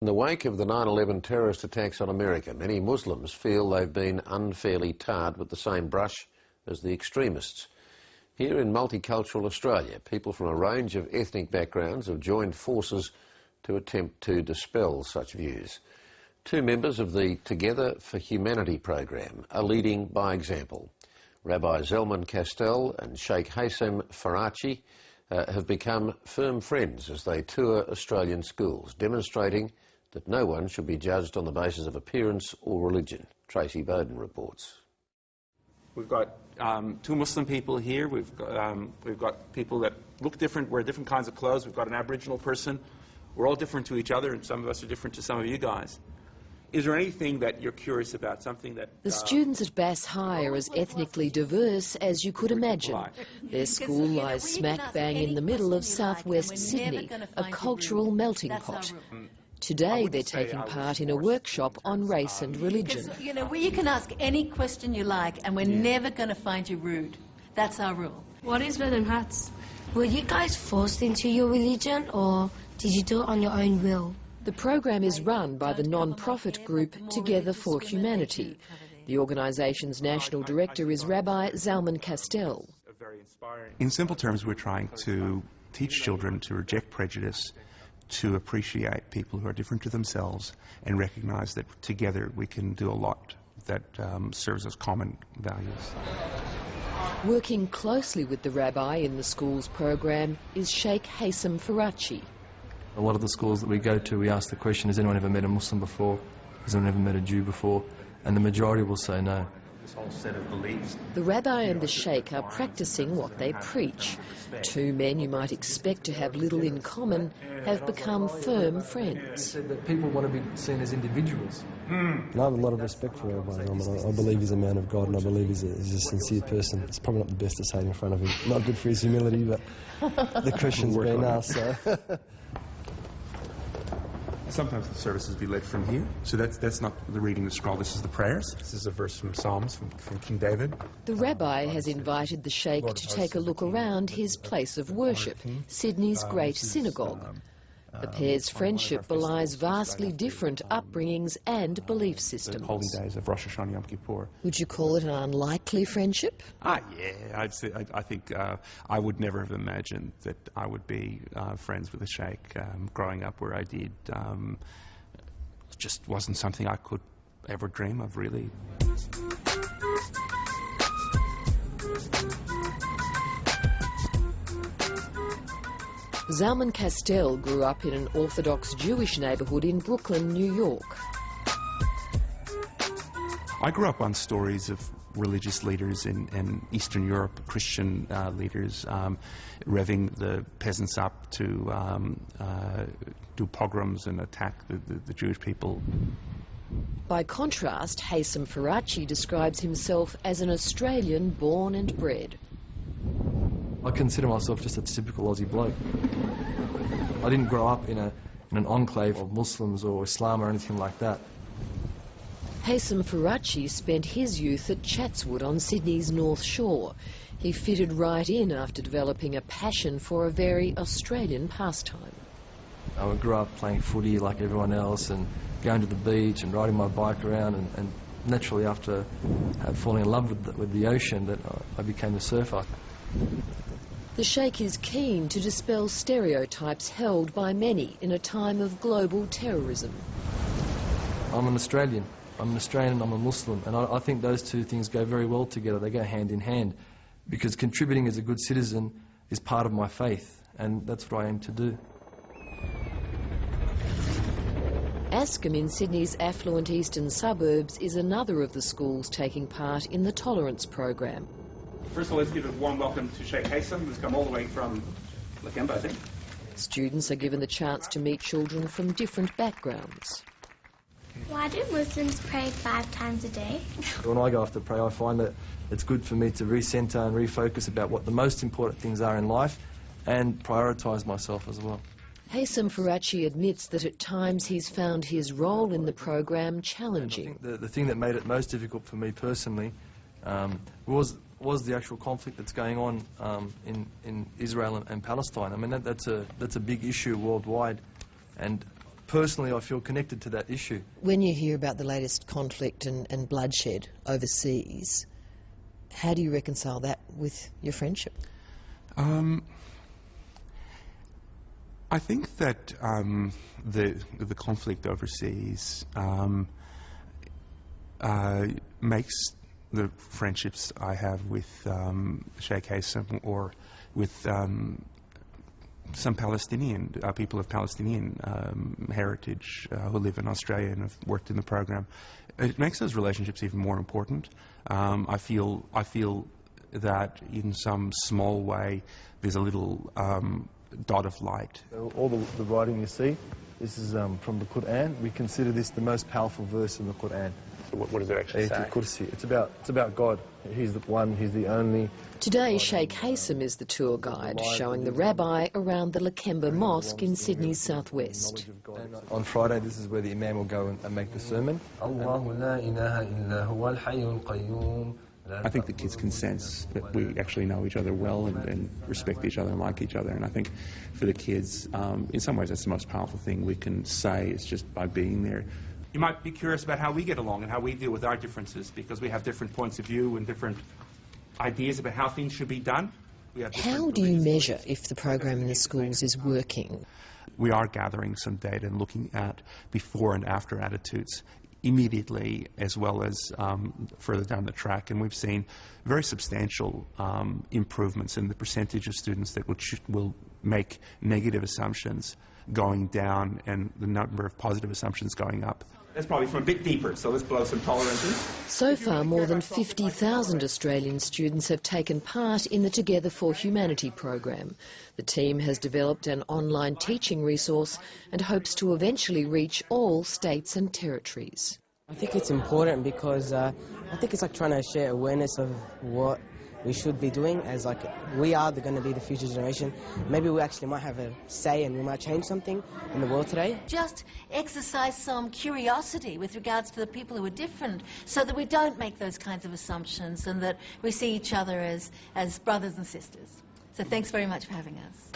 In the wake of the 9/11 terrorist attacks on America, many Muslims feel they've been unfairly tarred with the same brush as the extremists. Here in multicultural Australia, people from a range of ethnic backgrounds have joined forces to attempt to dispel such views. Two members of the Together for Humanity program are leading by example. Rabbi Zalman Castell and Sheikh Haysem Farachi have become firm friends as they tour Australian schools, demonstrating that no one should be judged on the basis of appearance or religion. Tracy Bowden reports. We've got two Muslim people here. We've got people that look different, wear different kinds of clothes. We've got an Aboriginal person. We're all different to each other, and some of us are different to some of you guys. Is there anything that you're curious about, something that... The students at Bass High are as ethnically diverse as you could imagine. Their school lies smack bang in the middle of southwest Sydney, a cultural melting pot. Today they're taking part in a workshop on race and religion. You know, you can ask any question you like and we're never going to find you rude. That's our rule. What is red and hats? Were you guys forced into your religion or did you do it on your own will? The program is run by the non-profit group Together for Humanity. The organisation's national director is Rabbi Zalman Castell. In simple terms, we're trying to teach children to reject prejudice, to appreciate people who are different to themselves, and recognise that together we can do a lot that serves as common values. Working closely with the rabbi in the school's program is Sheikh Haysem Farachi. A lot of the schools that we go to, we ask the question, has anyone ever met a Muslim before? Has anyone ever met a Jew before? And the majority will say no. This whole set of beliefs. The rabbi and the sheikh are practicing what they preach. Two men you might expect to have little in common have become firm friends. That people want to be seen as individuals. And I have a lot of respect for Rabbi Zalman. I believe he's a man of God and I believe he's a sincere person. It's probably not the best to say in front of him. Not good for his humility, but the question's been asked, so... Sometimes the services be led from here, so that's not the reading the scroll, this is the prayers. This is a verse from Psalms from King David. The rabbi has invited the sheikh to take a look around his place of worship, Sydney's great synagogue. The pair's friendship belies vastly different upbringings and belief systems. The holy days of Rosh Hashanah Yom Kippur. Would you call it an unlikely friendship? Yeah, I think I would never have imagined that I would be friends with a sheikh growing up where I did. It just wasn't something I could ever dream of, really. Zalman Castell grew up in an Orthodox Jewish neighbourhood in Brooklyn, New York. I grew up on stories of religious leaders in Eastern Europe, Christian leaders, revving the peasants up to do pogroms and attack the Jewish people. By contrast, Haysem Farachi describes himself as an Australian born and bred. I consider myself just a typical Aussie bloke. I didn't grow up in an enclave of Muslims or Islam or anything like that. Haysem Farachi spent his youth at Chatswood on Sydney's North Shore. He fitted right in after developing a passion for a very Australian pastime. I grew up playing footy like everyone else and going to the beach and riding my bike around and naturally after falling in love with the ocean that I became a surfer. The sheikh is keen to dispel stereotypes held by many in a time of global terrorism. I'm an Australian. I'm an Australian and I'm a Muslim, and I think those two things go very well together. They go hand in hand, because contributing as a good citizen is part of my faith, and that's what I aim to do. Ascombe in Sydney's affluent eastern suburbs is another of the schools taking part in the tolerance program. First of all, let's give a warm welcome to Sheikh Haysem, who's come all the way from Lakemba, I think. Students are given the chance to meet children from different backgrounds. Why do Muslims pray 5 times a day? When I go off to pray, I find that it's good for me to recenter and refocus about what the most important things are in life and prioritise myself as well. Haysem Farachi admits that at times he's found his role in the program challenging. I think the thing that made it most difficult for me personally was the actual conflict that's going on in Israel and Palestine. I mean, that's a big issue worldwide, and personally I feel connected to that issue. When you hear about the latest conflict and bloodshed overseas, how do you reconcile that with your friendship? I think that the conflict overseas makes the friendships I have with Sheikh or with some Palestinian people of Palestinian heritage who live in Australia and have worked in the program. It makes those relationships even more important. I feel that in some small way there's a little dot of light. All the writing you see, this is from the Quran. We consider this the most powerful verse in the Quran. So what does it actually say? It's about God. He's the one, He's the only. Today, Sheikh Haysom is the tour guide, showing the rabbi around the Lakemba Mosque in Sydney's southwest. On Friday, this is where the Imam will go and make the sermon. I think the kids can sense that we actually know each other well and respect each other and like each other. And I think for the kids, in some ways, that's the most powerful thing we can say is just by being there. You might be curious about how we get along and how we deal with our differences, because we have different points of view and different ideas about how things should be done. How do you measure if the program in the schools is working? We are gathering some data and looking at before and after attitudes immediately as well as further down the track, and we've seen very substantial improvements in the percentage of students that will make negative assumptions going down and the number of positive assumptions going up. That's probably from a bit deeper, so let's blow some tolerances. So far, more than 50,000 Australian students have taken part in the Together for Humanity program. The team has developed an online teaching resource and hopes to eventually reach all states and territories. I think it's important because I think it's like trying to share awareness of what we should be doing, as like we are going to be the future generation. Maybe we actually might have a say and we might change something in the world today. Just exercise some curiosity with regards to the people who are different, so that we don't make those kinds of assumptions and that we see each other as brothers and sisters. So thanks very much for having us.